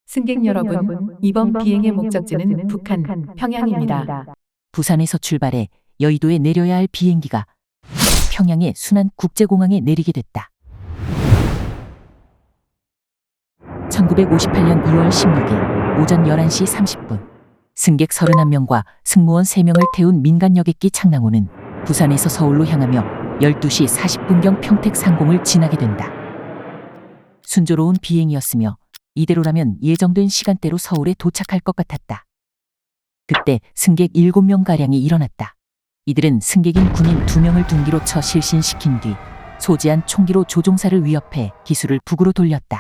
승객 여러분, 이번 비행의 목적지는 북한 평양입니다. 부산에서 출발해 여의도에 내려야 할 비행기가 평양의 순안 국제공항에 내리게 됐다. 1958년 2월 16일 오전 11시 30분 승객 31명과 승무원 3명을 태운 민간 여객기 창랑호는 부산에서 서울로 향하며 12시 40분경 평택 상공을 지나게 된다. 순조로운 비행이었으며 이대로라면 예정된 시간대로 서울에 도착할 것 같았다. 그때 승객 7명가량이 일어났다. 이들은 승객인 군인 2명을 둔기로 쳐 실신시킨 뒤 소지한 총기로 조종사를 위협해 기수를 북으로 돌렸다.